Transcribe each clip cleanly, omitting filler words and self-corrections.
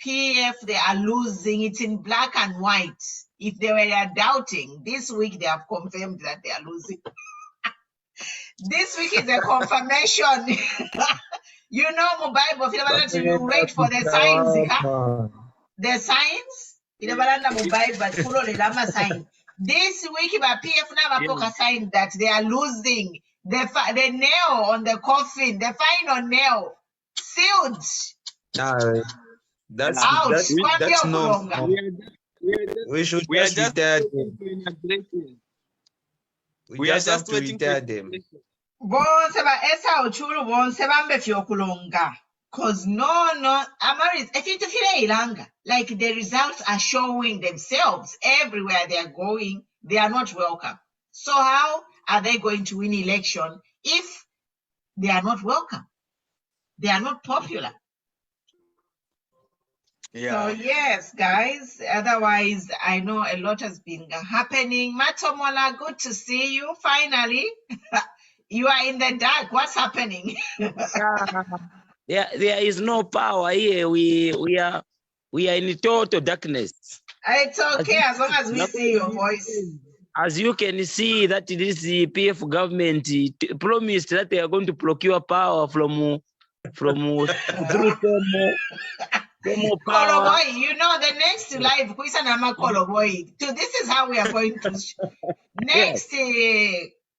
PF, they are losing. It's in black and white. If they were doubting, this week they have confirmed that they are losing. This week is a confirmation. You know, Bible, you wait for the signs. The signs? This week, PF never sign that they are losing. The nail on the coffin, the final nail, sealed. That's no. We should just retire them. We just have to retire them. Because no, Amaris, like the results are showing themselves everywhere they are going, they are not welcome. So how are they going to win election if they are not welcome? They are not popular. Yeah. So yes, guys, otherwise I know a lot has been happening. Matomola, good to see you finally. You are in the dark. What's happening? Yeah, there is no power here. We are in total darkness. It's okay as long as we see your voice. As you can see, that this PF government promised that they are going to procure power from through power. You know, the next live, this is how we are going to. Next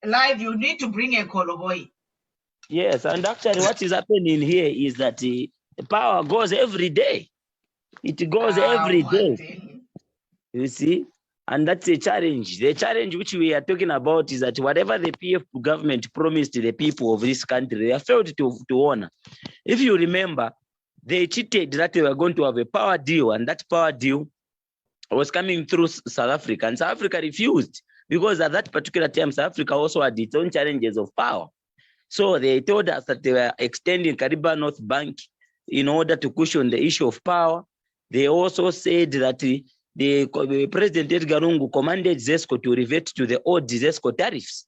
live, you need to bring a Koloboy. Yes, and actually what is happening here is that the power goes every day. It goes every day. You see? And that's a challenge. The challenge which we are talking about is that whatever the PF government promised the people of this country, they have failed to honor. If you remember, they cheated that they were going to have a power deal, and that power deal was coming through South Africa, and South Africa refused because at that particular time, South Africa also had its own challenges of power. So they told us that they were extending Kariba North Bank in order to cushion the issue of power. They also said that the President Edgar Lungu commanded ZESCO to revert to the old ZESCO tariffs.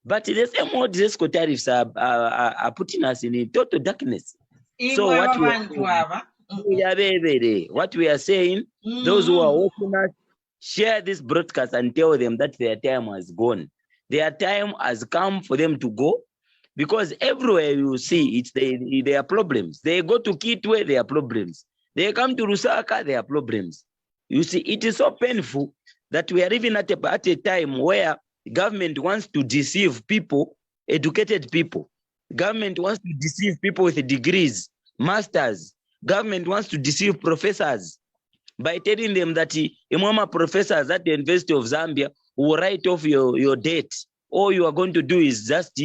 But the same old ZESCO tariffs are putting us in total darkness. So what we are saying, those who are watching us, share this broadcast and tell them that their time has gone. Their time has come for them to go. Because everywhere you see, it's there are problems. They go to Kitwe, there are problems. They come to Lusaka, there are problems. You see, it is so painful that we are living at a time where the government wants to deceive people, educated people. Government wants to deceive people with degrees, masters. Government wants to deceive professors by telling them that Imama professors at the University of Zambia will write off your debt. All you are going to do is just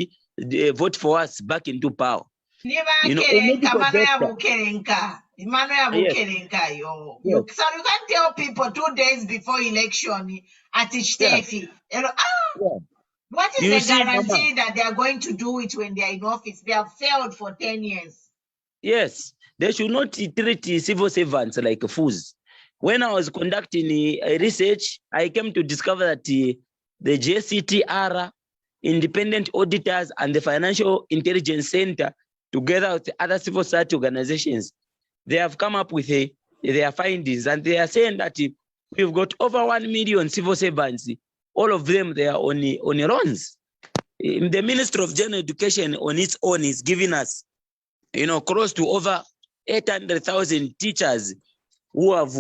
vote for us back into power. You know, so you can't tell people 2 days before election at Ishtefi. What is the guarantee that they are going to do it when they are in office? They have failed for 10 years. Yes, they should not treat civil servants like fools. When I was conducting research, I came to discover that the JCTR, independent auditors, and the Financial Intelligence Center, together with other civil society organizations, they have come up with their findings, and they are saying that we've got over 1 million civil servants. All of them, they are on loans. The Ministry of General Education on its own is giving us, close to over 800,000 teachers who have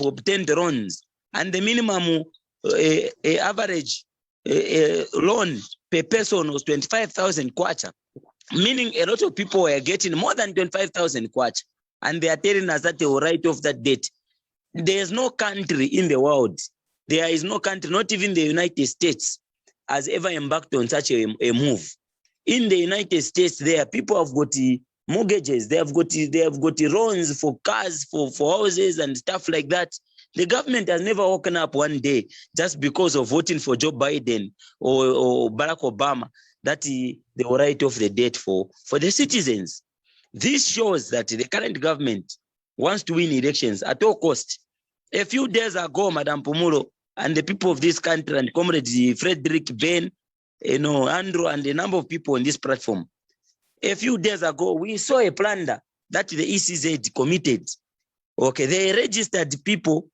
obtained loans, and the minimum average loan per person was 25,000 kwacha, meaning a lot of people were getting more than 25,000 kwacha, and they are telling us that they will write off that debt. There is no country in the world, there is no country, not even the United States, has ever embarked on such a move. In the United States, there people have got mortgages, they have got loans for cars, for houses and stuff like that. The government has never woken up one day just because of voting for Joe Biden or Barack Obama that they will write off the debt for the citizens. This shows that the current government wants to win elections at all cost. A few days ago, Madam Pumuro and the people of this country and comrades Frederick Ben, Andrew and a number of people on this platform, a few days ago, we saw a plunder that the ECZ committed. Okay, they registered people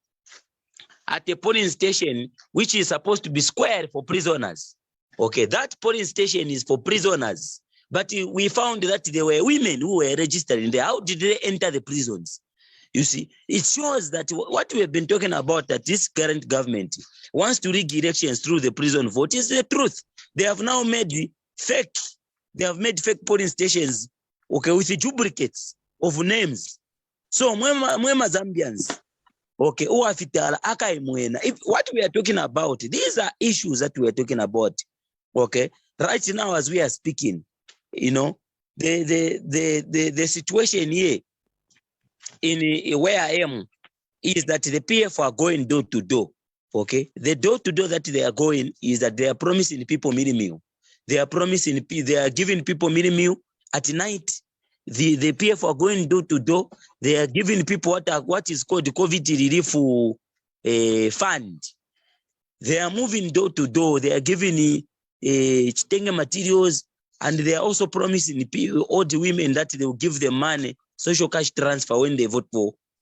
at a polling station which is supposed to be square for prisoners. Okay, that polling station is for prisoners, but we found that there were women who were registered in there. How did they enter the prisons? You see, it shows that what we have been talking about, that this current government wants to rig elections through the prison vote, is the truth. They have now made fake polling stations, okay, with the duplicates of names. So, mwema Zambians, okay, if what we are talking about, these are issues that we are talking about, okay, right now as we are speaking, you know, the situation here in where I am is that the PF are going door to door, okay. The door to door that they are going is that they are promising people meal. They are giving people meal at night. The PF are going door to door. They are giving people what is called the COVID relief fund. They are moving door to door. They are giving chitenge materials, and they are also promising all the women that they will give them money, social cash transfer when they vote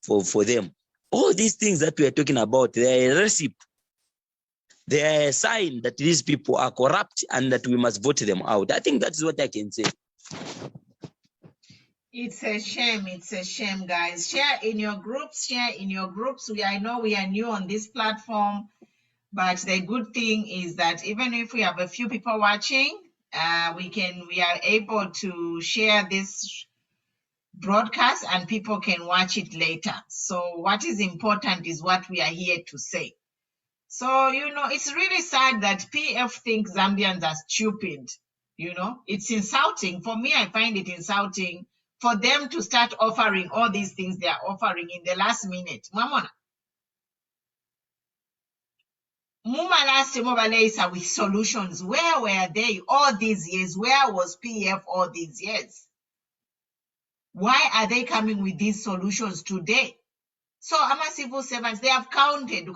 for them. All these things that we are talking about, they are a recipe. They are a sign that these people are corrupt and that we must vote them out. I think that's what I can say. It's a shame. It's a shame, guys. Share in your groups. I know we are new on this platform, but the good thing is that even if we have a few people watching, we are able to share this broadcast and people can watch it later. So what is important is what we are here to say. So, you know, it's really sad that PF thinks Zambians are stupid. You know, it's insulting. For me, I find it insulting for them to start offering all these things they are offering in the last minute. Mamona. Muma last Mobalesa with solutions. Where were they all these years? Where was PF all these years? Why are they coming with these solutions today? So ama civil servants, they have counted.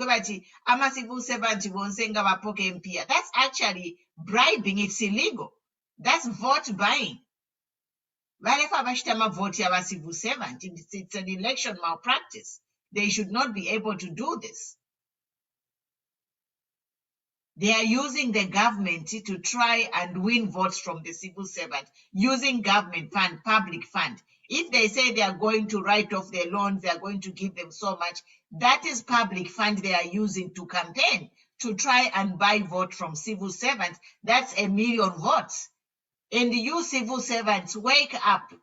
Ama civil servants bonsenga bapoke mpia. That's actually bribing. It's illegal. That's vote buying. Vote civil servant. It's an election malpractice. They should not be able to do this. They are using the government to try and win votes from the civil servant, using government fund, public fund. If they say they are going to write off their loans, they are going to give them so much, that is public fund they are using to campaign, to try and buy vote from civil servants. That's 1 million votes. And you civil servants, wake up.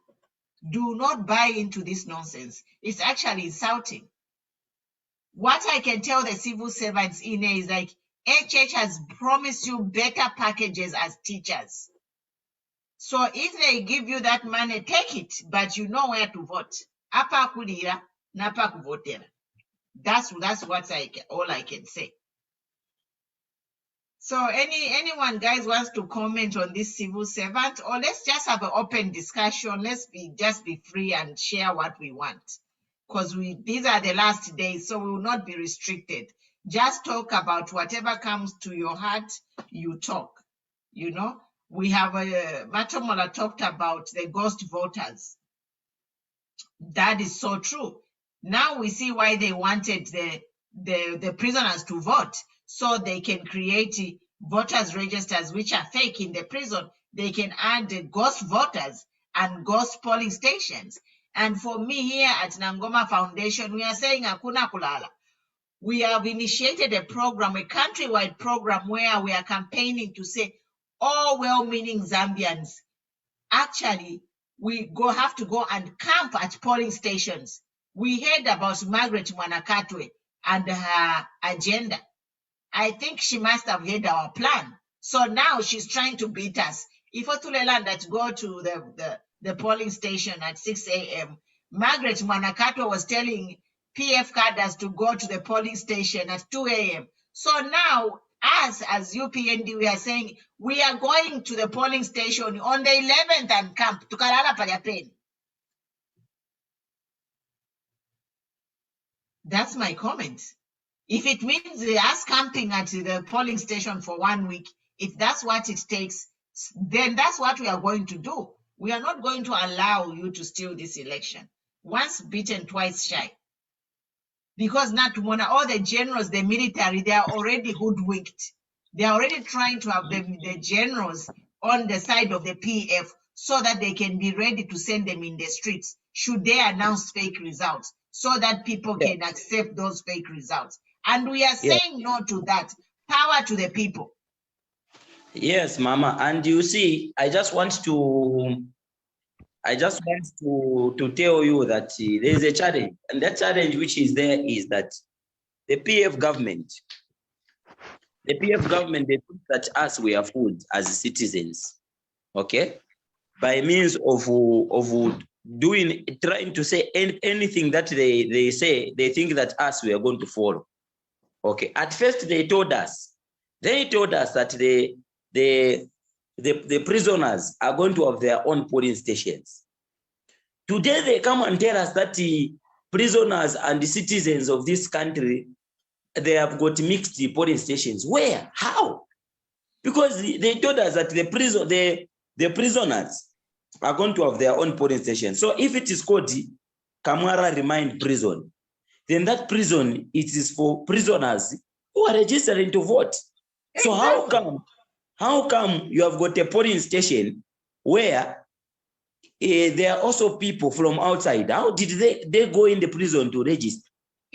Do not buy into this nonsense. It's actually insulting. What I can tell the civil servants in here is like, HH has promised you better packages as teachers. So if they give you that money, take it, but you know where to vote. Apa kulira, napa kuvotera. That's what all I can say. So anyone, guys, wants to comment on this civil servant, or let's just have an open discussion. Let's just be free and share what we want, because these are the last days, so we will not be restricted. Just talk about whatever comes to your heart, you talk. You know, we have Matomola talked about the ghost voters. That is so true. Now we see why they wanted the prisoners to vote, so they can create voters registers which are fake in the prison. They can add the ghost voters and ghost polling stations. And for me here at Nangoma Foundation, we are saying hakuna kulala. We have initiated a program, a countrywide program, where we are campaigning to say all well-meaning Zambians, actually, we have to go and camp at polling stations. We heard about Margaret Mwanakatwe and her agenda. I think she must have heard our plan. So now she's trying to beat us. If Otuleland that go to the polling station at 6 a.m., Margaret Mwanakatwe was telling PF cadres to go to the polling station at 2 a.m. So now, us as UPND, we are saying we are going to the polling station on the 11th and camp to Kalala Paliapen. That's my comment. If it means us camping at the polling station for 1 week, if that's what it takes, then that's what we are going to do. We are not going to allow you to steal this election. Once bitten, twice shy. Because Natumona, all the generals, the military, they are already hoodwinked. They are already trying to have the generals on the side of the PF so that they can be ready to send them in the streets should they announce fake results, so that people can accept those fake results. And we are saying no to that. Power to the people. Yes, Mama. And you see, I just want to tell you that there is a challenge, and that challenge which is there is that the PF government, they think that us, we are fooled as citizens, okay, by means of trying to say anything that they say. They think that us, we are going to follow. Okay, at first they told us that the prisoners are going to have their own polling stations. Today they come and tell us that the prisoners and the citizens of this country, they have got mixed polling stations. Where? How? Because they told us that the prisoners are going to have their own polling stations. So if it is called Kamara Remand Prison, then that prison, it is for prisoners who are registering to vote. So how come you have got a polling station where there are also people from outside? How did they go in the prison to register?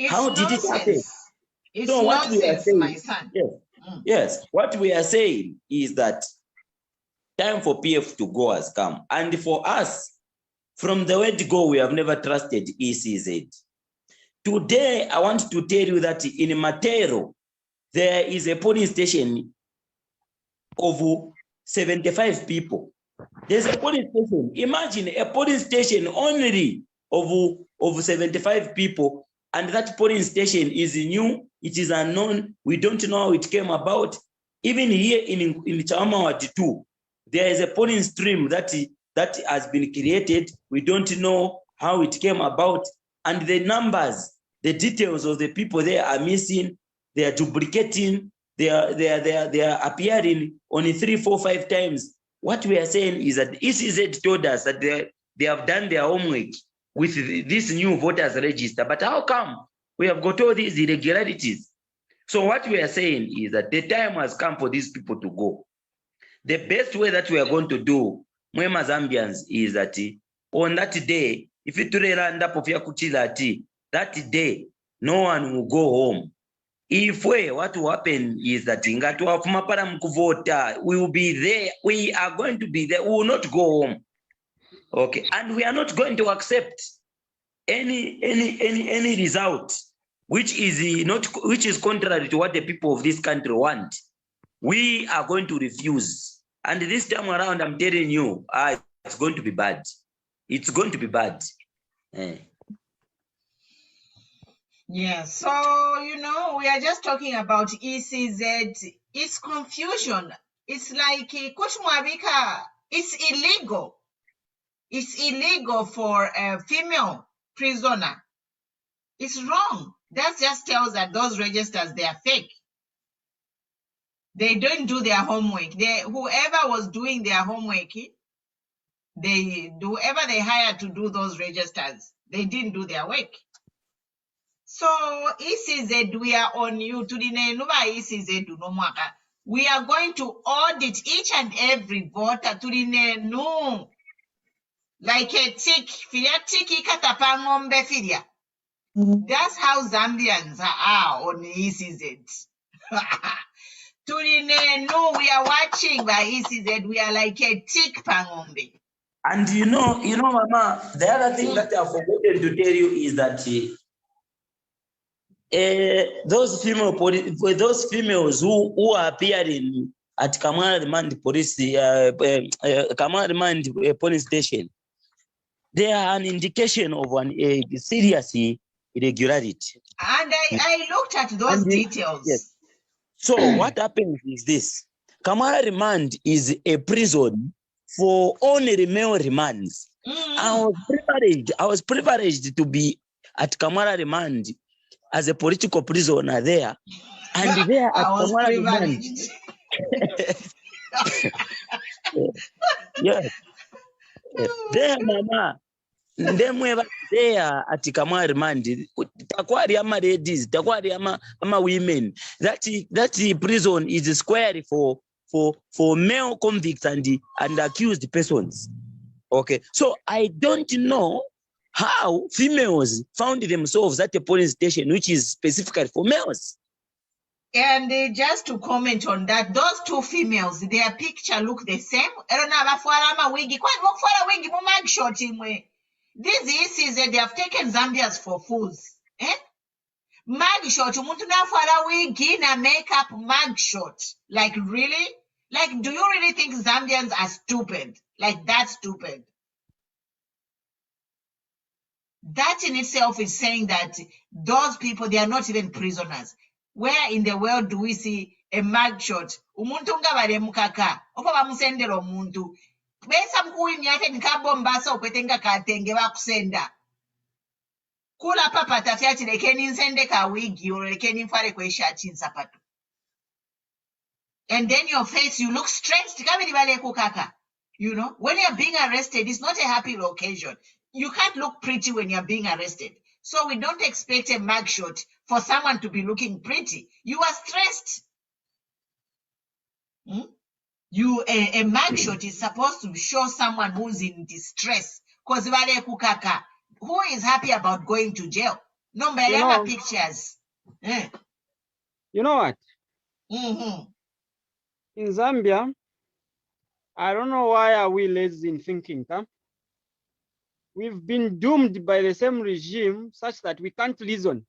How did it happen? It's so what we are saying, my son. Yes, what we are saying is that time for PF to go has come. And for us, from the word go, we have never trusted ECZ. Today, I want to tell you that in Matero, there is a polling station of 75 people. There's a polling station. Imagine a polling station only of 75 people, and that polling station is new. It is unknown. We don't know how it came about. Even here in Chamawati 2, there is a polling stream that has been created. We don't know how it came about. And the numbers, the details of the people there are missing. They are duplicating. They are appearing only 3, 4, 5 times. What we are saying is that ECZ told us that they have done their homework with this new voters register. But how come we have got all these irregularities? So what we are saying is that the time has come for these people to go. The best way that we are going to do, Mwema Zambians, is that on that day, if it that day, no one will go home. If what will happen is that we will be there, we are going to be there, we will not go home. Okay, and we are not going to accept any result which is contrary to what the people of this country want. We are going to refuse. And this time around, I'm telling you, it's going to be bad. It's going to be bad. Yeah, so, we are just talking about ECZ. It's confusion. It's like, it's illegal. It's illegal for a female prisoner. It's wrong. That just tells that those registers, they are fake. They don't do their homework. Whoever was doing their homework, whoever they hired to do those registers, they didn't do their work. So ECZ, we are on you. We are going to audit each and every voter like a tick. That's how Zambians are on ECZ. We are watching by ECZ. We are like a tick pangombe. And Mama, the other thing that I've forgotten to tell you is that those females who are appearing at Kamara Remand police station, they are an indication of a serious irregularity. And I looked at those details. Yes. So what happens is this: Kamara Remand is a prison for only male remands. I was privileged to be at Kamara Remand as a political prisoner there, and there at Kamara Remand. Yes. There, mama. Ndemwe there at Kamwa remand. Takwari ama ladies, takwari ama women. That prison is square for male convicts and accused persons. Okay, so I don't know how females found themselves at a polling station which is specifically for males. And just to comment on that, those two females, their picture look the same. This ECZ, they have taken Zambians for fools. Mugshot, umuntu nafara wigi na makeup mugshot. Like really? Like, do you really think Zambians are stupid? Like that stupid? That in itself is saying that those people, they are not even prisoners. Where in the world do we see a mugshot? Umuntu nga bale mukaka. Opa bamusendera omuntu. Besa mkui nyate nkabombasa okwetenga katenge bakusenda. Kula papa tafyati lekeni nsende ka wigi or lekeni mfare kwe shati nsapatu. And then your face, you look stressed. You know, when you're being arrested, it's not a happy occasion. You can't look pretty when you're being arrested. So we don't expect a mugshot for someone to be looking pretty. You are stressed. A mugshot is supposed to show someone who's in distress. Because who is happy about going to jail? No, but pictures. You know what? Mm-hmm. In Zambia, I don't know why are we lazy in thinking, huh? We've been doomed by the same regime such that we can't reason.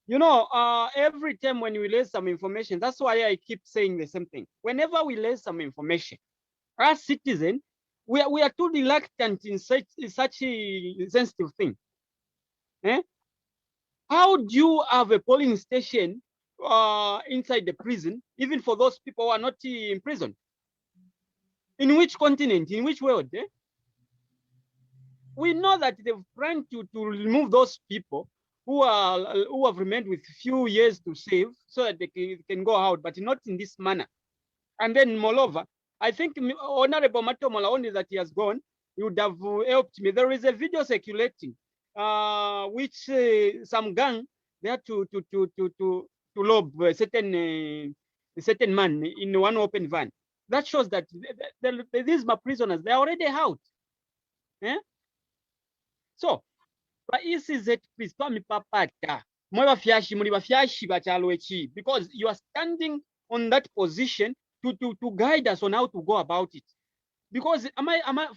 You know, every time when we lay some information, that's why I keep saying the same thing. Whenever we lay some information, as citizens, we are too reluctant in such a sensitive thing. How do you have a polling station inside the prison, even for those people who are not in prison? In which continent, in which world? We know that they've tried to remove those people who have remained with few years to save so that they can go out, but not in this manner. And then moreover, I think Honorable Matomola, only that he has gone, he would have helped me. There is a video circulating, which some gang there to lob a certain man in one open van. That shows that these prisoners, they are already out. So, ECZ, please tell me, because you are standing on that position to guide us on how to go about it. Because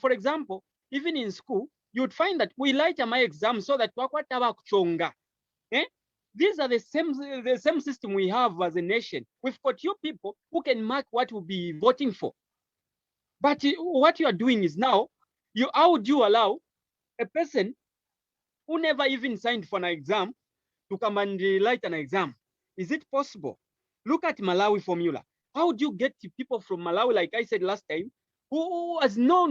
for example, even in school, you would find that we light my exam so that these are the same system we have as a nation. We've got you people who can mark what we'll be voting for. But what you are doing is now, how would you allow a person who never even signed for an exam to come and write an exam? Is it possible? Look at Malawi formula. How do you get people from Malawi, like I said last time, who has no,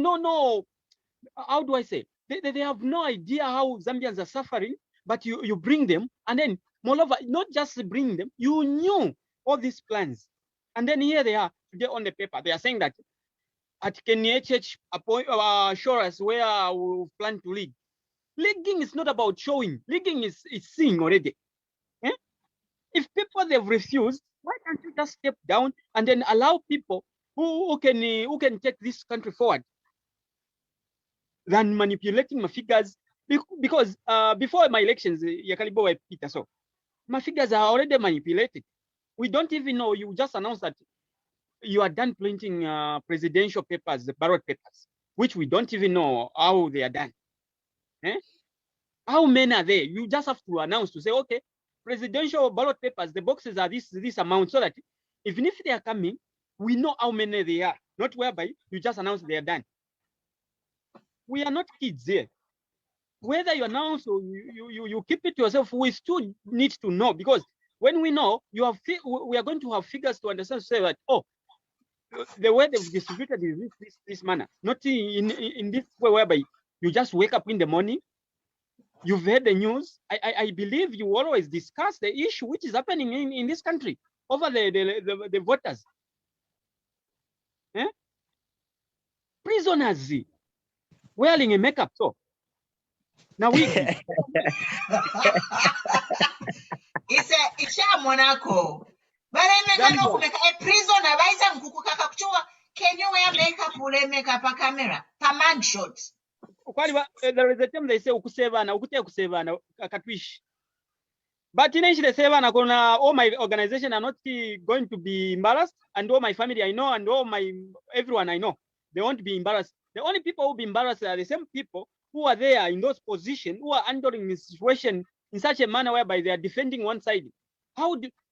how do I say? They have no idea how Zambians are suffering, but you bring them, and then moreover, not just bring them, you knew all these plans. And then here they are, today on the paper, they are saying that at KNHH, show us where we plan to league. Leaguing is not about showing. Leaguing is seeing already. If people they've refused, why can't you just step down and then allow people who can take this country forward than manipulating my figures? Because before my elections, Yakalibo Peter, so my figures are already manipulated. We don't even know. You just announced that you are done printing presidential papers, the ballot papers, which we don't even know how they are done. How many are there? You just have to announce to say, okay, presidential ballot papers, the boxes are this amount, so that even if they are coming, we know how many they are, not whereby you just announce they are done. We are not kids here. Whether you announce or you keep it to yourself, we still need to know, because when we know, we are going to have figures to understand, to say that, oh, the way they've distributed is this manner, not in this way whereby you just wake up in the morning, you've heard the news. I believe you always discuss the issue which is happening in this country over the voters. Prisoners. wearing a makeup. So now we it's a Monaco. But I make a prisoner. Can you wear makeup or makeup a camera? Per mug shot. There is a term they say ukusevana akatwish. But in they say all my organization are not going to be embarrassed, and all my family I know, and all my everyone I know, they won't be embarrassed. The only people who will be embarrassed are the same people who are there in those positions, who are handling the situation in such a manner whereby they are defending one side.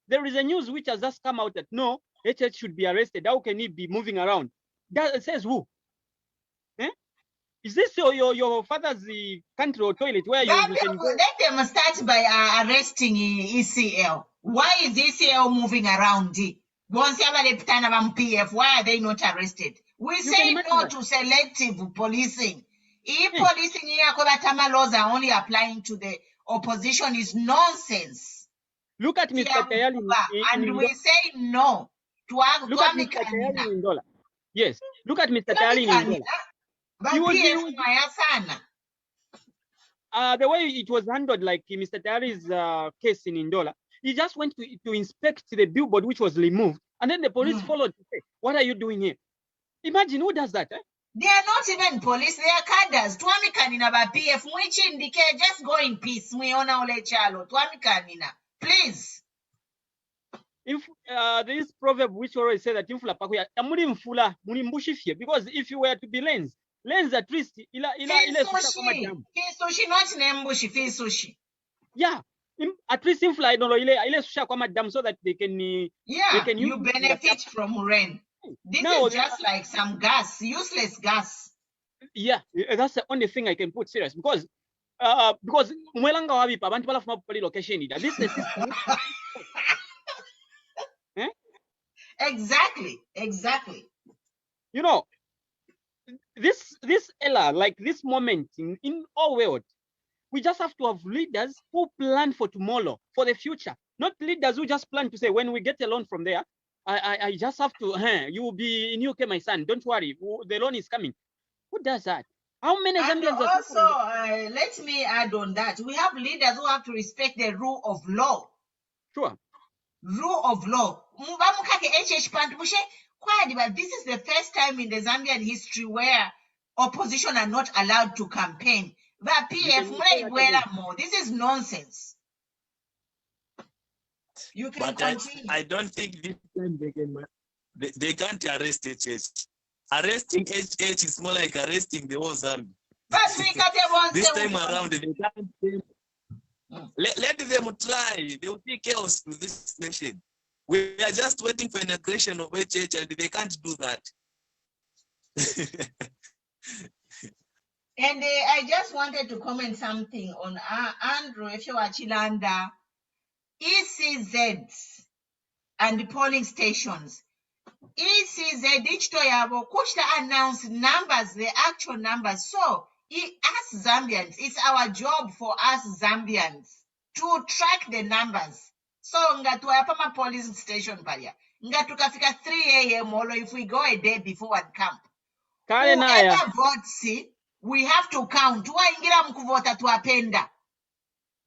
There is a news which has just come out that no, HH should be arrested. How can he be moving around? That says who? Eh? Is this your father's country or toilet where you can go? Let them start by arresting ECL. Why is ECL moving around? Why are they not arrested? We say no to selective policing. If policing laws are only applying to the opposition is nonsense. Look at Mr. Tayali. And we say no to look at Mr. Tayali in dollar. Yes, look at Mr. Tayali in dollar. The way it was handled, like Mr. Tayari's case in Indola, he just went to inspect the billboard which was removed, and then the police followed to say, "What are you doing here?" Imagine who does that? Eh? They are not even police; they are cadres. Twami kanina ba PF which indicate just go in peace. Muiona ole chalo. Twami kanina, please. This proverb which always say that infula pakuya amuri mfula muri mbushifie, because if you were to be lens at least sushi not nembushi fi sushi. Yeah, at least infla ile susha kwa madam so that they can you benefit from rain. This is just like some gas, useless gas. Yeah, that's the only thing I can put serious, because mwelanga wabi pa bantu balafu mapali location ida. This is the system. Eh? Exactly. You know, this era, like this moment in our world, we just have to have leaders who plan for tomorrow, for the future, not leaders who just plan to say, when we get a loan from there, I just have to, you will be in UK, my son, don't worry, the loan is coming. Who does that? How many Zambians are also, let me add on that. We have leaders who have to respect the rule of law. Sure. Rule of law. But this is the first time in the Zambian history where opposition are not allowed to campaign. But PF, this is nonsense. You can continue. I don't think this time they can't arrest HH. Arresting HH is more like arresting the whole Zambia. This time around, they can't. Let them try. They will see chaos to this nation. We are just waiting for inauguration of HH, and they can't do that. And I just wanted to comment something on Andrew Efewachilanda, ECZ, and the polling stations. ECZ, each toyabo, Kushta announced numbers, the actual numbers. So, us Zambians, it's our job for us Zambians to track the numbers. So, ngatuapama polling station palia. Ngatukafika 3 a.m. or if we go a day before one camp. Whoever votes, we have to count.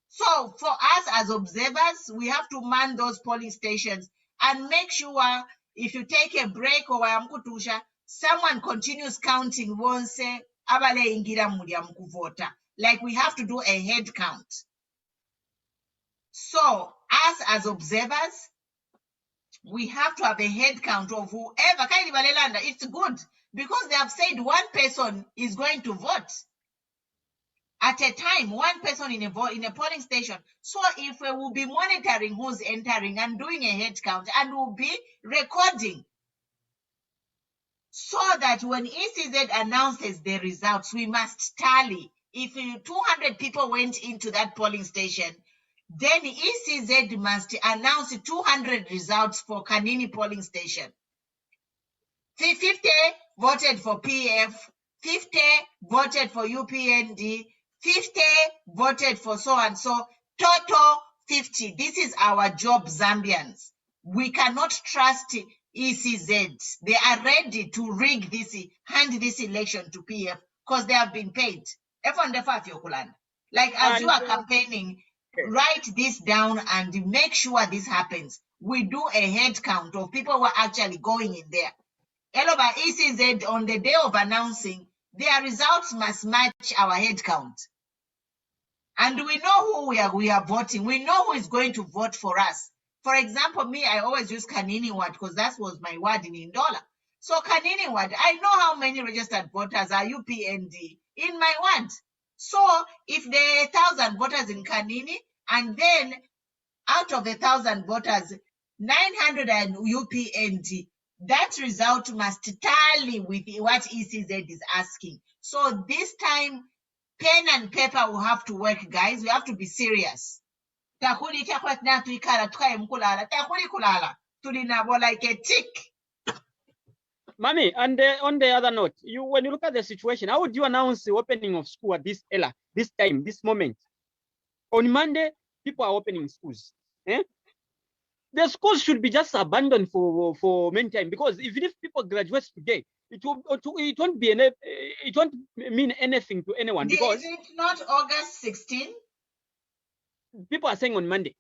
So, for us as observers, we have to man those polling stations and make sure if you take a break or someone continues counting once, like we have to do a head count. So, us as observers, we have to have a head count of whoever. It's good because they have said one person is going to vote at a time, one person in a polling station. So if we will be monitoring who's entering and doing a head count, and we'll be recording, so that when ECZ announces the results, we must tally. If 200 people went into that polling station, then ECZ must announce 200 results for Kanini polling station. 50 voted for PF, 50 voted for UPND, 50 voted for so and so, total 50. This is our job, Zambians. We cannot trust ECZ. They are ready to rig this, hand this election to PF because they have been paid. Like as you are campaigning, write this down and make sure this happens. We do a head count of people who are actually going in there. Eloba ECZ, on the day of announcing, their results must match our head count. And we know who we are voting. We know who is going to vote for us. For example, me, I always use Kanini ward because that was my ward in Indola. So Kanini ward, I know how many registered voters are UPND in my ward. So if there are 1,000 voters in Kanini, and then out of the 1,000 voters, 900 are UPND, that result must tally with what ECZ is asking. So this time, pen and paper will have to work, guys. We have to be serious. Like a tick. Mami, and on the other note, when you look at the situation, how would you announce the opening of school at this time, this moment? On Monday, people are opening schools. Eh? The schools should be just abandoned for many time, because even if people graduate today, it won't mean anything to anyone. Because is it not August 16? People are saying on Monday.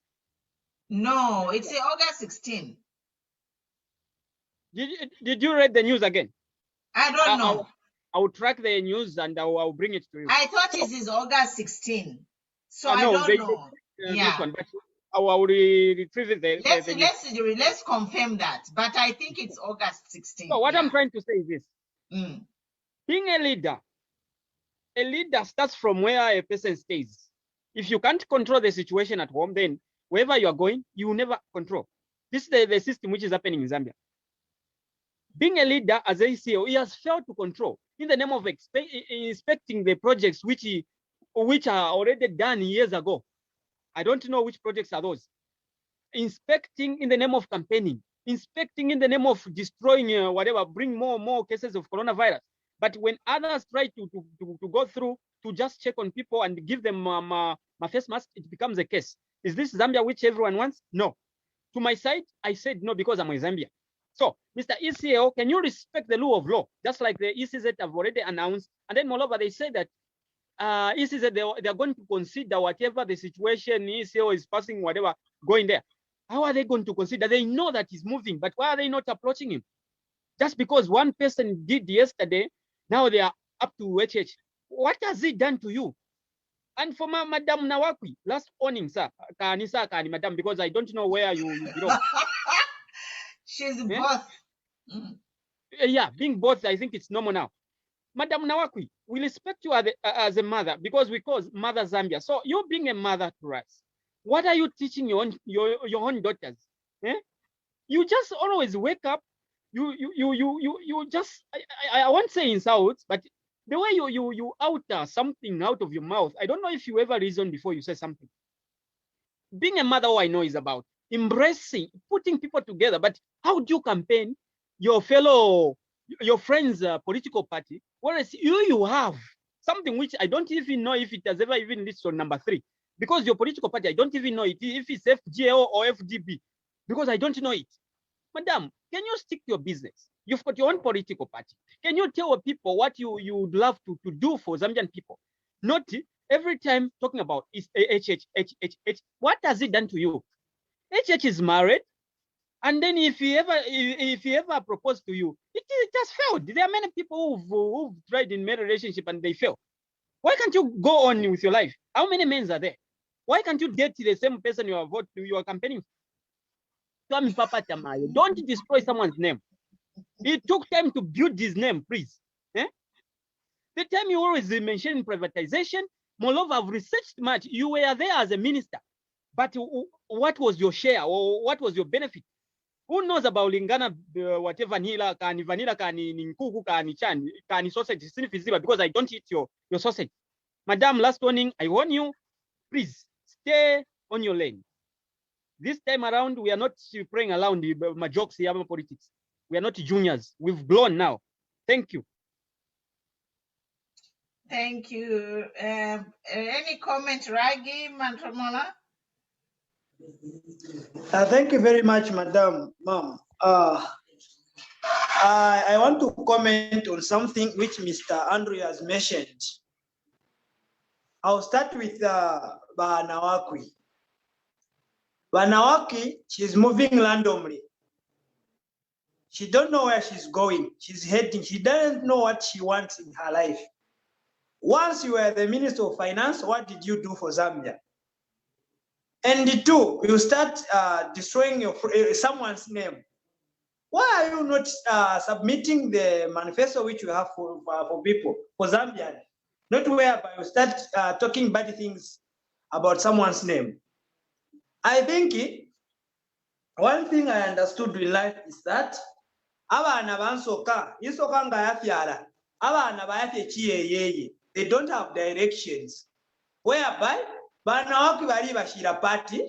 No, it's August 16. Did you read the news again? I don't know. I'll track the news and I'll bring it to you. I thought it is August 16. So I don't know. Yeah. One, but I will retrieve it. Let's confirm that. But I think it's August 16. So what I'm trying to say is this. Being a leader starts from where a person stays. If you can't control the situation at home, then wherever you are going, you will never control. This is the system which is happening in Zambia. Being a leader as a CEO, he has failed to control in the name of inspecting the projects which are already done years ago. I don't know which projects are those. Inspecting in the name of campaigning, inspecting in the name of destroying whatever, bring more cases of coronavirus. But when others try to go through to just check on people and give them my face mask, it becomes a case. Is this Zambia which everyone wants? No. To my side, I said no because I'm a Zambian. So, Mr. ECO, can you respect the rule of law? Just like the ECZ have already announced. And then moreover, they say that ECZ, they are going to consider whatever the situation ECO is passing, whatever, going there. How are they going to consider? They know that he's moving, but why are they not approaching him? Just because one person did yesterday, now they are up to HH. What has he done to you? And for Madam Nawakwi, last warning, sir, Madam, because I don't know where you belong. She's both. Yeah, being both, I think it's normal now. Madam Nawakwi, we respect you as a mother because we call Mother Zambia. So you being a mother to us, what are you teaching your own daughters? Eh? You just always wake up. You just I won't say insults, but the way you utter something out of your mouth, I don't know if you ever reason before you say something. Being a mother, all I know is about embracing, putting people together. But how do you campaign your friend's political party, whereas you have something which I don't even know if it has ever even reached on number 3, because your political party, I don't even know it, if it's FGO or FDB, because I don't know it. Madam, can you stick to your business? You've got your own political party. Can you tell people what you would love to do for Zambian people? Not every time talking about is HH. What has it done to you? HH is married, and then if he ever proposed to you, it just failed. There are many people who've tried in marriage relationship and they fail. Why can't you go on with your life? How many men are there? Why can't you date the same person you are campaigning for? Don't destroy someone's name. It took time to build his name, please. Eh? The time you always mention privatization, moreover, I've researched much. You were there as a minister, but what was your share or what was your benefit? Who knows about Lingana, whatever vanilla, kani nkuku, kani sausage, because I don't eat your sausage. Madam, last warning, I warn you, please stay on your lane. This time around, we are not playing around my jokes here, politics. We are not juniors. We've grown now. Thank you. Thank you. Any comment, Ragi Mantramola? Thank you very much, Madam, Mom. I want to comment on something which Mr. Andrew has mentioned. I'll start with Banawaki. Banawaki, she's moving randomly. She don't know where she's going. She's heading. She doesn't know what she wants in her life. Once you were the Minister of Finance, what did you do for Zambia? And two, you start destroying someone's name. Why are you not submitting the manifesto which you have for people, for Zambian? Not whereby you start talking bad things about someone's name. I think one thing I understood in life is that abana bansoka isoka nga yafyala abana bayafye chiyeyeye. They don't have directions. Whereby Banawaki bali bashira party,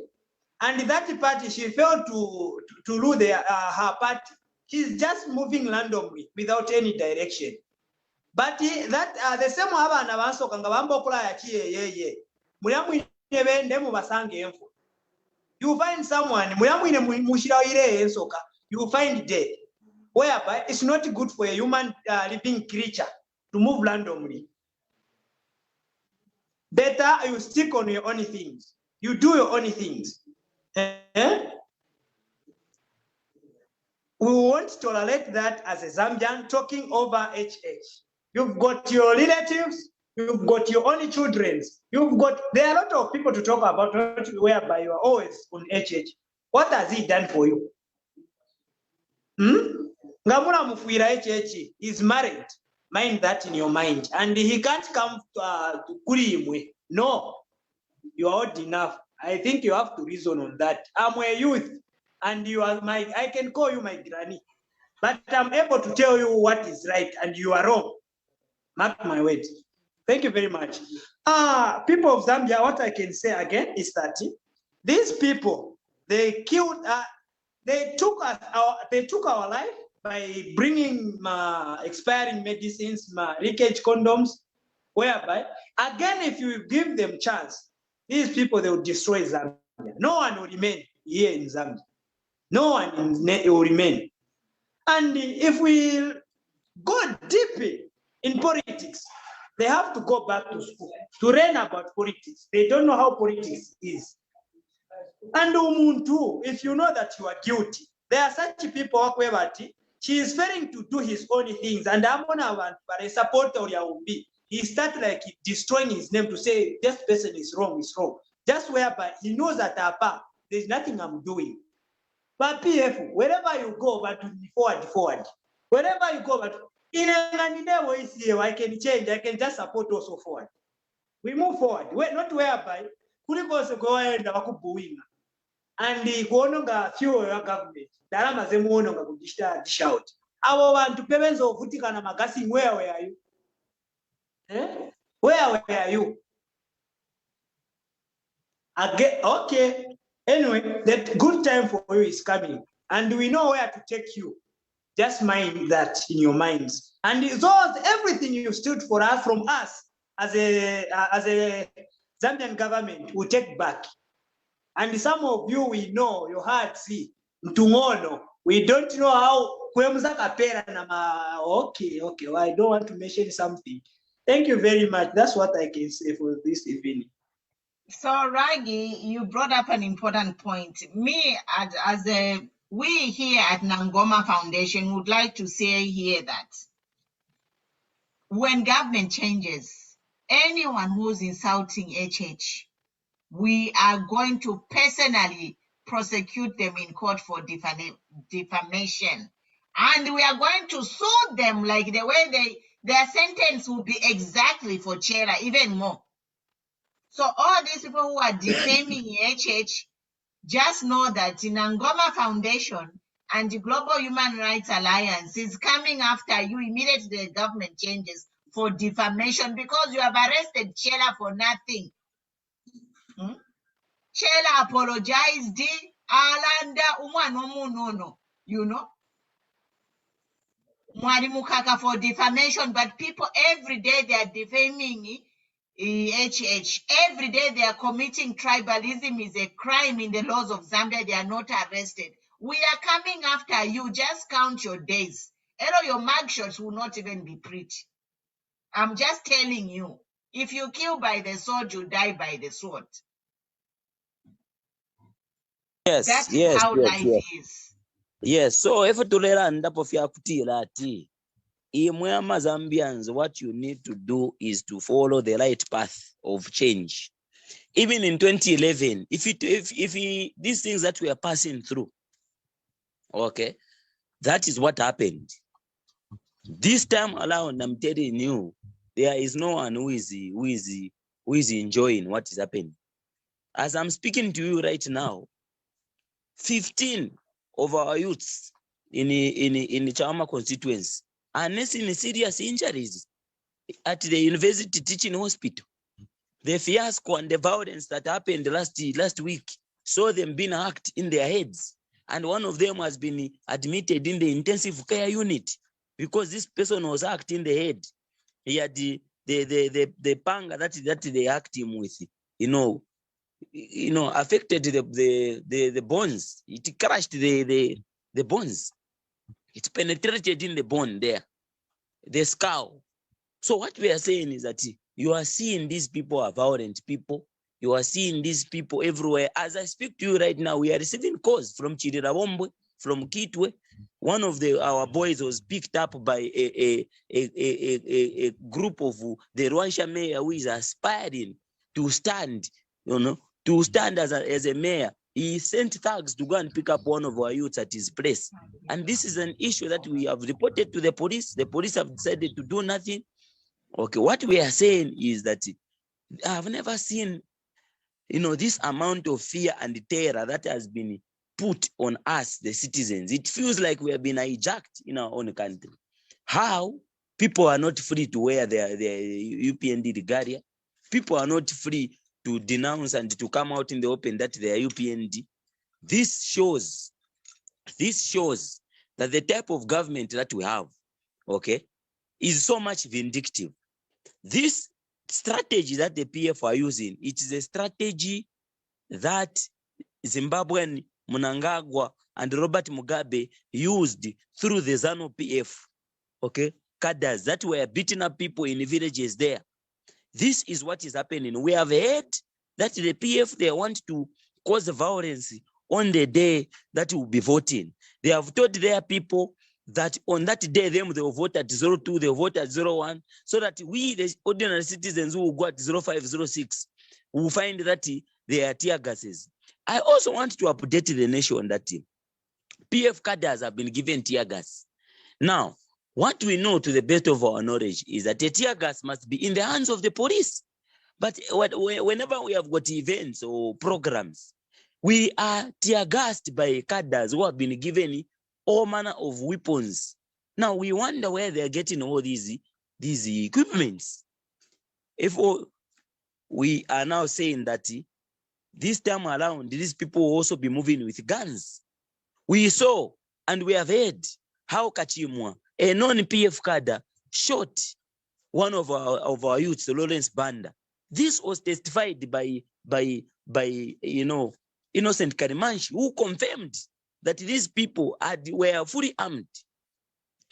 and that party she failed to rule her party. She's just moving randomly without any direction. But that the same abana bansoka nga bambokola ya chiyeyeye. Muyamwine bende mu basange enfu. You find someone muyamwine mushira ile ensoka. You find dead. Whereby it's not good for a human living creature to move randomly. Better you stick on your own things. You do your own things. We won't tolerate that as a Zambian talking over HH. You've got your relatives, you've got your only children, there are a lot of people to talk about whereby you are always on HH. What has he done for you? Ngamura Mufuira HH is married. Mind that in your mind. And he can't come to Kurimwe. No, you are old enough. I think you have to reason on that. I'm a youth, and you are I can call you my granny. But I'm able to tell you what is right, and you are wrong. Mark my words. Thank you very much. People of Zambia, what I can say again is that these people, they killed, they took our life by bringing expiring medicines, leakage condoms, whereby, again, if you give them chance, these people, they will destroy Zambia. No one will remain here in Zambia. No one will remain. And if we go deep in politics, they have to go back to school to learn about politics. They don't know how politics is. And Umuntu, if you know that you are guilty, there are such people where she is failing to do his own things, and I'm gonna support Uriaumbi. He started like destroying his name to say this person is wrong, just whereby he knows that there's nothing I'm doing. But PF, wherever you go, but forward. Wherever you go, but I can change, I can just support also forward. We move forward. Not whereby kuliko go ahead and the kuononga fuel ya government. Darama zemuononga dish out. Abo bantu pebenzo vutika na magasi, where are you? Where are you? Again, okay. Anyway, that good time for you is coming, and we know where to take you. Just mind that in your minds. And those everything you stood for us from us as a Zambian government will take back. And some of you, we know your heart see Mtungono. We don't know how. Okay. Well, I don't want to mention something. Thank you very much. That's what I can say for this evening. So, Ragi, you brought up an important point. Me, we here at Nangoma Foundation would like to say here that when government changes, anyone who's insulting HH, we are going to personally prosecute them in court for defamation. And we are going to sue them like the way their sentence will be exactly for Chela, even more. So all these people who are defaming HH, just know that in Nangoma Foundation and the Global Human Rights Alliance is coming after you immediately the government changes for defamation, because you have arrested Chela for nothing. Chela apologized, Alanda you know, Mwarimukaka for defamation, but people every day they are defaming HH. Every day they are committing tribalism is a crime in the laws of Zambia. They are not arrested. We are coming after you. Just count your days. Your mugshots will not even be pretty. I'm just telling you. If you kill by the sword, you die by the sword. Yes, that is yes, how yes, life yes. is. Yes, so if tulera ndapo fya kutila ati imwe ama Zambians, what you need to do is to follow the right path of change. Even in 2011, if these things that we are passing through, okay, that is what happened. This time around, I'm telling you, there is no one who is enjoying what is happening. As I'm speaking to you right now, 15 of our youths in the Chama constituency are nursing serious injuries at the university teaching hospital. The fiasco and the violence that happened last week saw them being hacked in their heads. And one of them has been admitted in the intensive care unit because this person was hacked in the head. He had the panga that they hacked him with, affected the bones. It crushed the bones. It penetrated in the bone there, the skull. So what we are saying is that you are seeing these people are violent people. You are seeing these people everywhere. As I speak to you right now, we are receiving calls from Chirirawombwe, from Kitwe. One of our boys was picked up by a group of the Rwansha mayor who is aspiring to stand, to stand as a mayor. He sent thugs to go and pick up one of our youths at his place. And this is an issue that we have reported to the police. The police have decided to do nothing. Okay, what we are saying is that I've never seen, this amount of fear and terror that has been put on us, the citizens. It feels like we have been hijacked in our own country. How people are not free to wear their UPND regalia. People are not free to denounce and to come out in the open that they are UPND. This shows that the type of government that we have, okay, is so much vindictive. This strategy that the PF are using, it is a strategy that Zimbabwean Mnangagwa and Robert Mugabe used through the ZANU PF, okay, cadres that were beating up people in the villages there. This is what is happening. We have heard that the PF, they want to cause violence on the day that will be voting. They have told their people that on that day, they will vote at 02, they will vote at 01, so that we, the ordinary citizens who will go at 05, 06, will find that they are tear gases. I also want to update the nation that PF cadres have been given tear gas. Now, what we know to the best of our knowledge is that the tear gas must be in the hands of the police. But whenever we have got events or programs, we are tear gassed by cadres who have been given all manner of weapons. Now we wonder where they're getting all these equipments. If we are now saying that this time around, these people will also be moving with guns. We saw and we have heard how Kachimwa, a non-PF cadre, shot one of our youths, Lawrence Banda. This was testified by Innocent Karimanshi, who confirmed that these people were fully armed.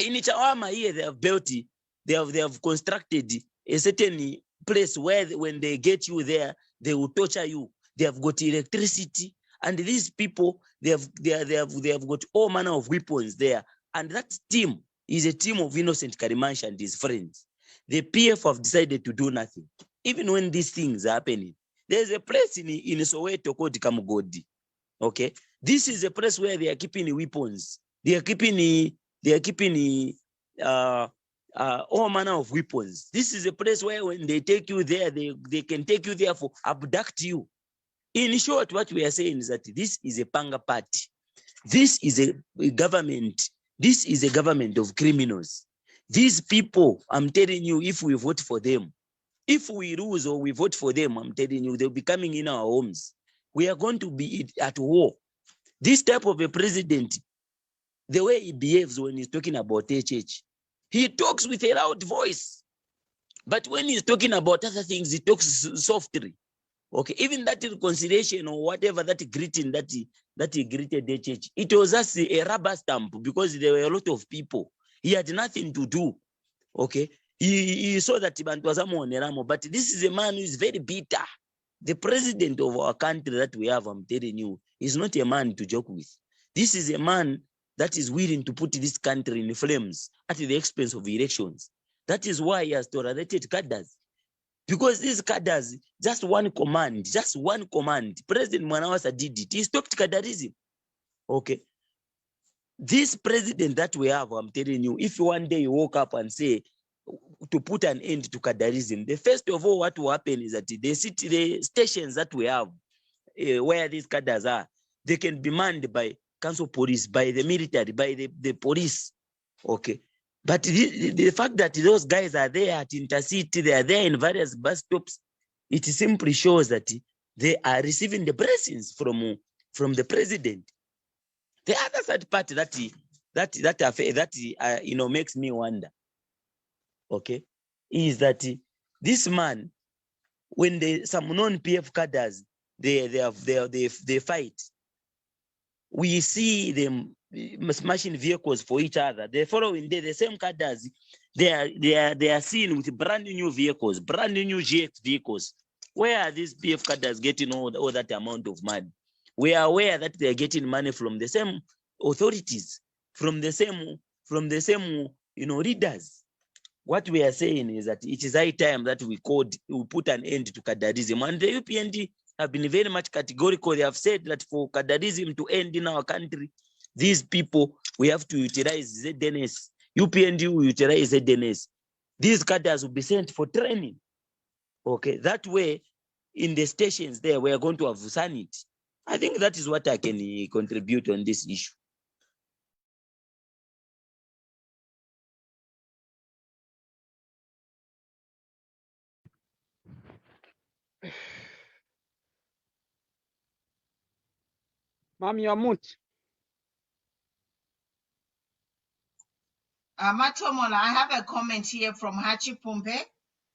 In Chawama here, they have constructed a certain place where when they get you there, they will torture you. They have got electricity, and these people, they have got all manner of weapons there. And that team is a team of Innocent Karimanshi and his friends. The PF have decided to do nothing. Even when these things are happening, there's a place in Soweto called Kamugodi. Okay, this is a place where they are keeping weapons. They are keeping all manner of weapons. This is a place where when they take you there, they can take you there for abduct you. In short, what we are saying is that this is a panga party. This is a government. This is a government of criminals. These people, I'm telling you, if we vote for them, if we lose or we vote for them, I'm telling you, they'll be coming in our homes. We are going to be at war. This type of a president, the way he behaves when he's talking about HH, he talks with a loud voice. But when he's talking about other things, he talks softly. Okay, even that reconciliation or whatever, that greeting that he greeted the church, it was just a rubber stamp because there were a lot of people. He had nothing to do. Okay, he saw that but this is a man who is very bitter. The president of our country that we have, I'm telling you, is not a man to joke with. This is a man that is willing to put this country in flames at the expense of elections. That is why he has tolerated cadres. Because these cadres, just one command, President Mwanawasa did it. He stopped cadrism. Okay. This president that we have, I'm telling you, if one day you woke up and say to put an end to cadrism, the first of all, what will happen is that the stations that we have, where these cadres are, they can be manned by council police, by the military, by the police. Okay. But the fact that those guys are there at Intercity, they are there in various bus stops, it simply shows that they are receiving the blessings from the president. The other side part that makes me wonder, okay, is that this man, when some non-PF cadres they fight, we see them smashing vehicles for each other. The following day, the same cadres, they are seen with brand new vehicles, brand new GX vehicles. Where are these PF cadres getting all that amount of money? We are aware that they are getting money from the same authorities, from the same leaders. What we are saying is that it is high time that we put an end to cadrism. And the UPND have been very much categorical. They have said that for cadrism to end in our country, these people, we have to utilize ZNS. UPND will utilize ZNS. These cadres will be sent for training. Okay, that way, in the stations there, we are going to have sanity. I think that is what I can contribute on this issue. Ma'am, you are mute. Matomola, I have a comment here from Hachi Pumpe.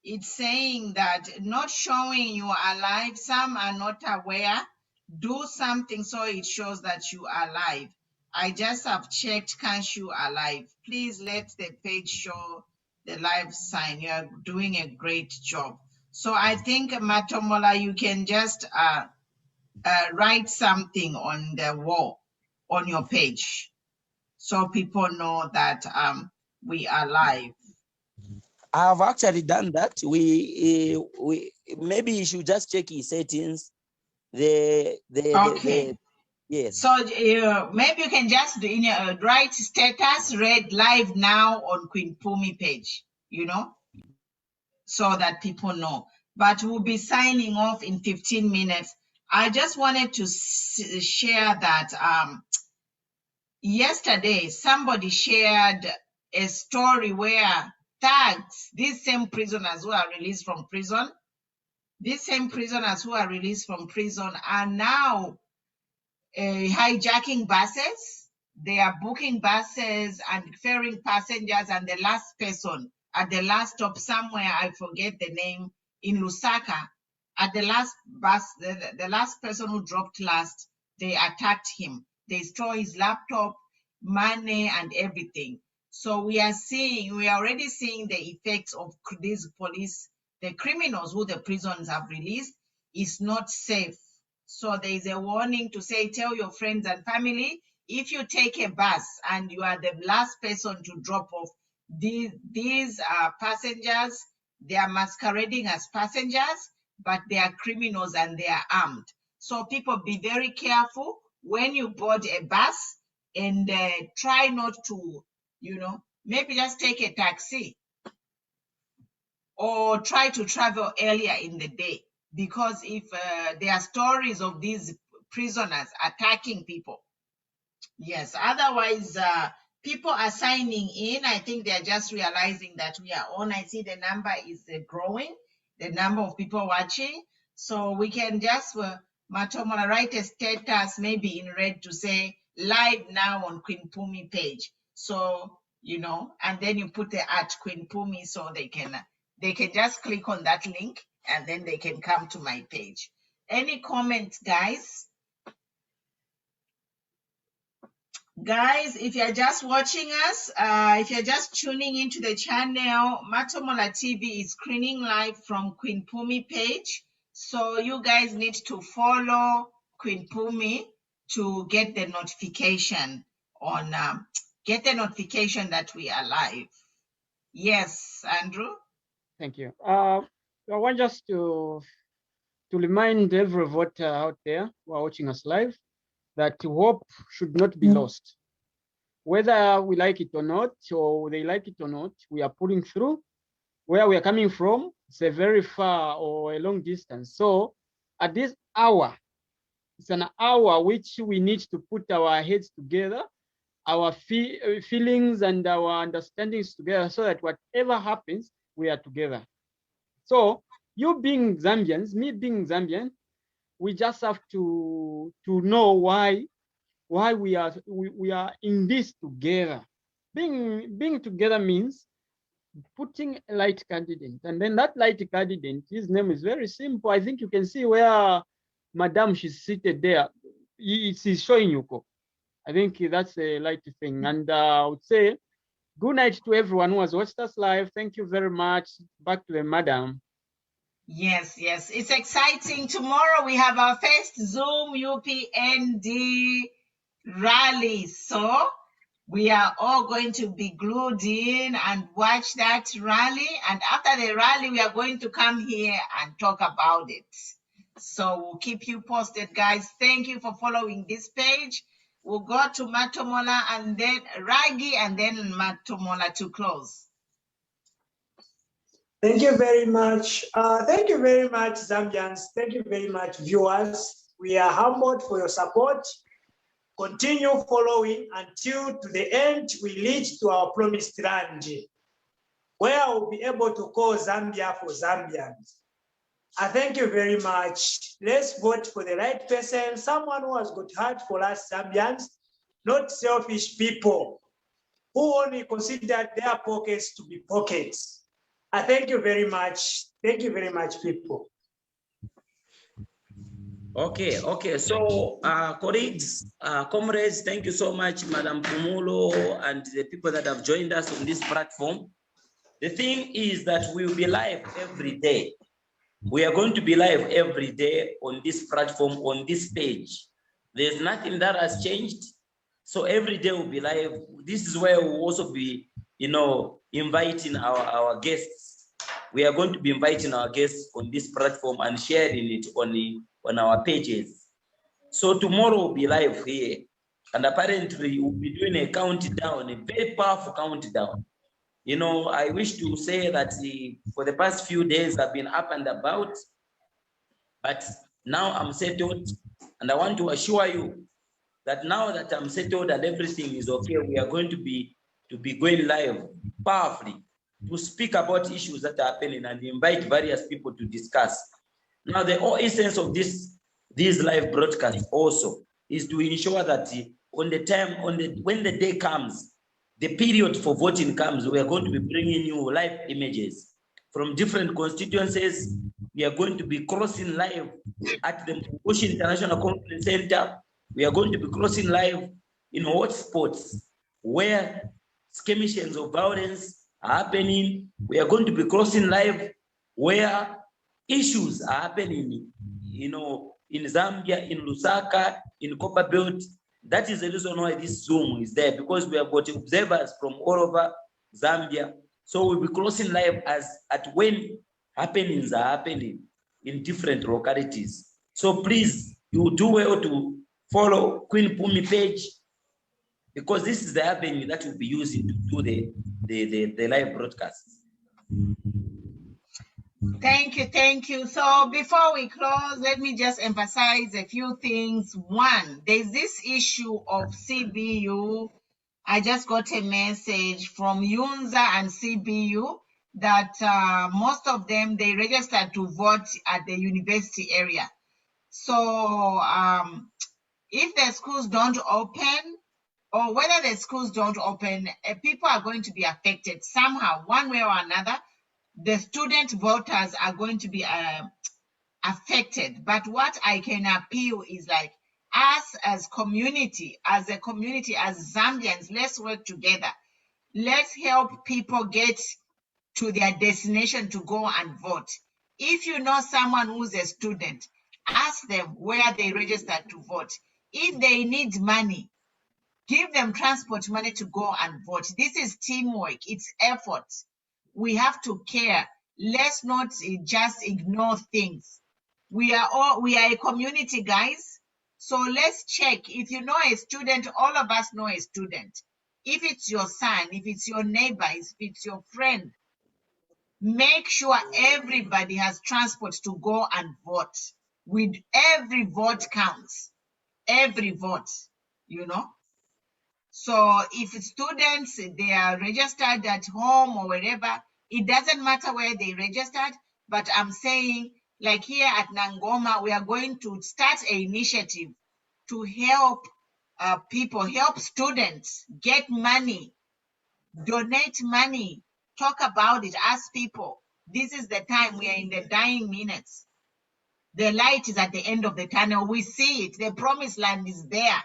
It's saying that not showing you are alive, some are not aware. Do something so it shows that you are alive. I just have checked, can't you alive? Please let the page show the live sign. You are doing a great job. So I think, Matomola, you can just write something on the wall, on your page, so people know that we are live. I've actually done that. We maybe you should just check his settings. Okay. Yes. So maybe you can just write status read live now on Queen Pumi page, so that people know. But we'll be signing off in 15 minutes. I just wanted to share that yesterday somebody shared a story where thugs, these same prisoners who are released from prison, are now hijacking buses. They are booking buses and ferrying passengers, and the last person at the last stop somewhere, I forget the name, in Lusaka, at the last bus, the last person who dropped last, they attacked him. They stole his laptop, money, and everything. So we are already seeing the effects of these police, the criminals who the prisons have released is not safe. So there is a warning to say, tell your friends and family, if you take a bus and you are the last person to drop off, these are passengers, they are masquerading as passengers, but they are criminals and they are armed. So people, be very careful when you board a bus, and try not to, maybe just take a taxi or try to travel earlier in the day. Because if there are stories of these prisoners attacking people, yes, otherwise people are signing in. I think they're just realizing that we are on. I see the number is growing, the number of people watching. So we can just, Matomola, write a status maybe in red to say live now on Queen Pumi page. So, and then you put the at Queen Pumi so they can just click on that link and then they can come to my page. Any comments, guys? Guys, if you're just watching us, if you're just tuning into the channel, Matomola TV is screening live from Queen Pumi page. So you guys need to follow Queen Pumi to get the notification on that we are live. Yes, Andrew. Thank you. I want just to remind every voter out there who are watching us live that hope should not be lost. Whether we like it or not, or they like it or not, we are pulling through. Where we are coming from, it's a very far or a long distance. So at this hour, it's an hour which we need to put our heads together, our feelings and our understandings together, so that whatever happens, we are together. So you being Zambians, me being Zambian, we just have to know why we are in this together. Being together means putting a light candidate, and then that light candidate, his name is very simple. I think you can see where Madam, she's seated there. It's showing you. I think that's a light thing. And I would say good night to everyone who has watched us live. Thank you very much. Back to the madam. Yes, it's exciting. Tomorrow we have our first Zoom UPND rally. So we are all going to be glued in and watch that rally. And after the rally, we are going to come here and talk about it. So we'll keep you posted, guys. Thank you for following this page. We'll go to Matomola and then Ragi and then Matomola to close. Thank you very much. Thank you very much, Zambians. Thank you very much, viewers. We are humbled for your support. Continue following until to the end we reach to our promised land, where we'll be able to call Zambia for Zambians. I thank you very much. Let's vote for the right person, someone who has got heart for us Zambians, not selfish people who only consider their pockets to be pockets. I thank you very much. Thank you very much, people. Okay. So, colleagues, comrades, thank you so much, Madam Pumulo, and the people that have joined us on this platform. The thing is that we will be live every day. We are going to be live every day on this platform, on this page. There's nothing that has changed. So every day we'll be live. This is where we'll also be, inviting our guests. We are going to be inviting our guests on this platform and sharing it on our pages. So tomorrow we'll be live here. And apparently we'll be doing a countdown, a very powerful countdown. I wish to say that for the past few days I've been up and about, but now I'm settled, and I want to assure you that now that I'm settled and everything is okay, we are going to be going live powerfully to speak about issues that are happening and invite various people to discuss. Now, the whole essence of these live broadcasts also is to ensure that when the day comes, the period for voting comes, we are going to be bringing you live images from different constituencies. We are going to be crossing live at the Ocean International Conference Center. We are going to be crossing live in hotspots where skirmishes of violence are happening. We are going to be crossing live where issues are happening, in Zambia, in Lusaka, in Copperbelt. That is the reason why this Zoom is there, because we have got observers from all over Zambia. So we'll be crossing live at when happenings are happening in different localities. So please, you do well to follow Queen Pumi page, because this is the avenue that we'll be using to do the live broadcasts. Thank you. So before we close, let me just emphasize a few things. One, there's this issue of CBU. I just got a message from Yunza and CBU that most of them, they registered to vote at the university area. So if the schools don't open, or whether the schools don't open, people are going to be affected somehow, one way or another. The student voters are going to be affected. But what I can appeal is like, us as a community, as Zambians, let's work together. Let's help people get to their destination to go and vote. If you know someone who's a student, ask them where they registered to vote. If they need money, give them transport money to go and vote. This is teamwork. It's effort. We have to care. Let's not just ignore things. We are a community, guys. So let's check. If you know a student, all of us know a student. If it's your son, if it's your neighbor, if it's your friend, make sure everybody has transport to go and vote. With every vote counts. Every vote, you know. So if students, they are registered at home or wherever, it doesn't matter where they registered, but I'm saying, like here at Nangoma, we are going to start an initiative to help people, help students get money, donate money, talk about it, ask people. This is the time. We are in the dying minutes. The light is at the end of the tunnel. We see it. The promised land is there.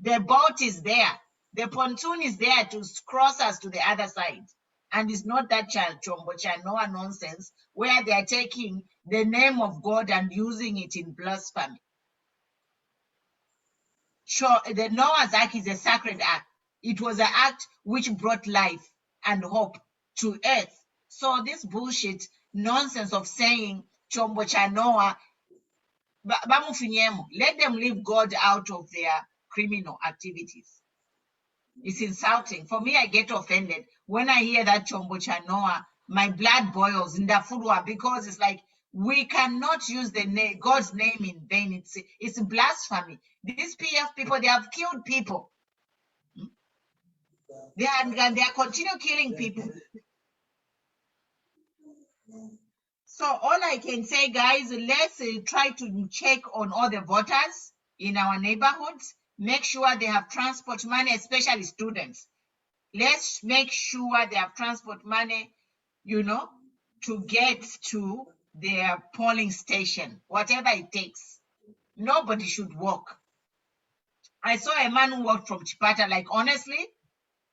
The boat is there. The pontoon is there to cross us to the other side. And it's not that Chombo Chanoa nonsense where they are taking the name of God and using it in blasphemy. Sure, the Noah's Ark is a sacred act. It was an act which brought life and hope to earth. So this bullshit nonsense of saying Chombo Chanoa, let them leave God out of their criminal activities. It's insulting. For me, I get offended when I hear that Chombo Chanoa. My blood boils in Darfur because it's like we cannot use the name, God's name in vain. It's blasphemy. These PF people, they have killed people. They are continue killing people. So all I can say, guys, let's try to check on all the voters in our neighborhoods. Make sure they have transport money, especially students. Let's make sure they have transport money, you know, to get to their polling station, whatever it takes. Nobody should walk. I saw a man who walked from Chipata. Like, honestly,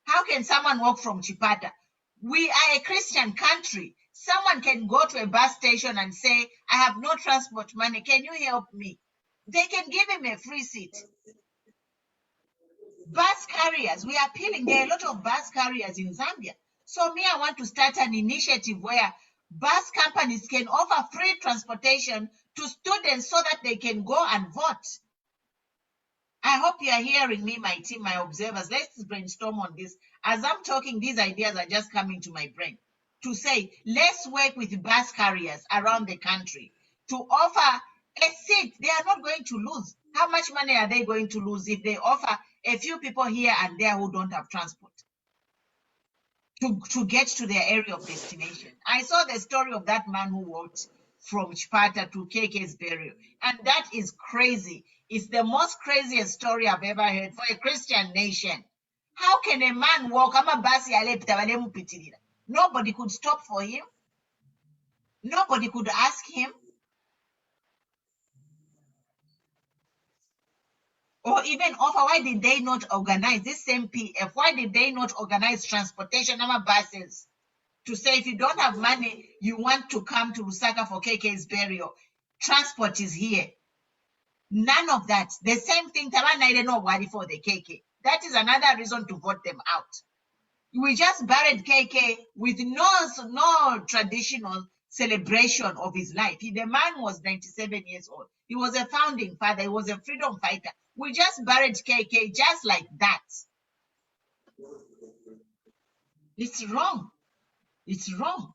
how can someone walk from Chipata? We are a Christian country. Someone can go to a bus station and say, I have no transport money. Can you help me? They can give him a free seat. Bus carriers, we are appealing. There are a lot of bus carriers in Zambia. So me, I want to start an initiative where bus companies can offer free transportation to students so that they can go and vote. I hope you are hearing me, my team, my observers. Let's brainstorm on this. As I'm talking, these ideas are just coming to my brain to say, let's work with bus carriers around the country to offer a seat. They are not going to lose. How much money are they going to lose if they offer a few people here and there who don't have transport to get to their area of destination? I saw the story of that man who walked from Chipata to KK's burial, and that is crazy. It's the most craziest story I've ever heard for a Christian nation. How can a man walk? Nobody could stop for him. Nobody could ask him. Or even offer, why did they not organize this same PF? Why did they not organize transportation buses to say if you don't have money, you want to come to Lusaka for KK's burial, transport is here. None of that. The same thing, Tabana didn't know why for the KK. That is another reason to vote them out. We just buried KK with no traditional celebration of his life. The man was 97 years old. He was a founding father. He was a freedom fighter. We just buried KK just like that. It's wrong. It's wrong.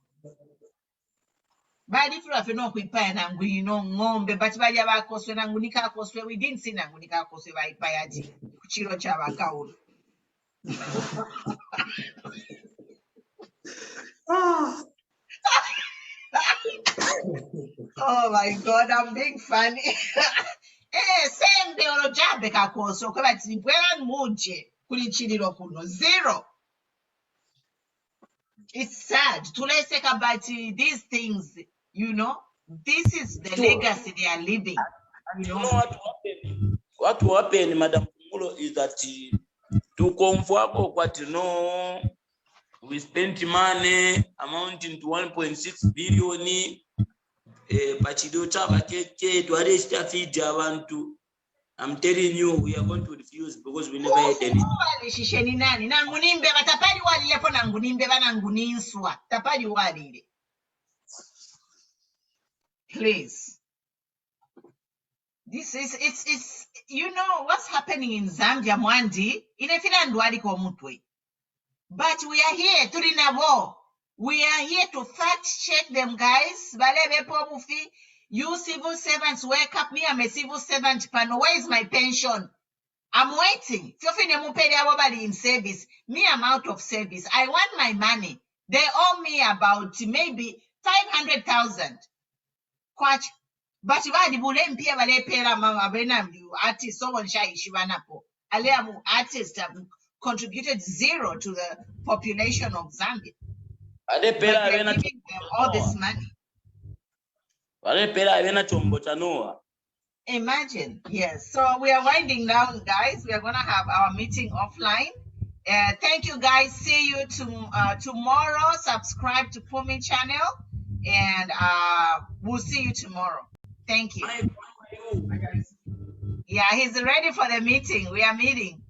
But if you have no kuipaya nangu, you know, ngombe, but baja bakoswe nangu nika koswe, we didn't see nangu nika koswe ba ipayaji, kuchiro cha bakaulu. Oh my God, I'm being funny. Same day on job bekakoso, kwa bati bwela muje kulichiriro kuno zero. It's sad to let's talk about these things, you know, This is the legacy they are living. You know what will happen, Madam Kumulo, is that to comfort what you know, we spent money amounting to 1.6 billion. I'm telling you, we are going to refuse because we never had any. Please. This is it's you know what's happening in Zambia, Mwandi, but we are here to Rinabo. We are here to fact check them, guys. You civil servants, wake up. Me, I'm a civil servant. Where is my pension? I'm waiting. In service. Me, I'm out of service. I want my money. They owe me about maybe 500,000. But artists, someone artists have contributed 0 to the population of Zambia. But they're giving them all this money. Imagine, yes. So we are winding down, guys. We are going to have our meeting offline. Thank you, guys. See you tomorrow. Subscribe to Pumi channel, and we'll see you tomorrow. Thank you. Yeah, he's ready for the meeting. We are meeting.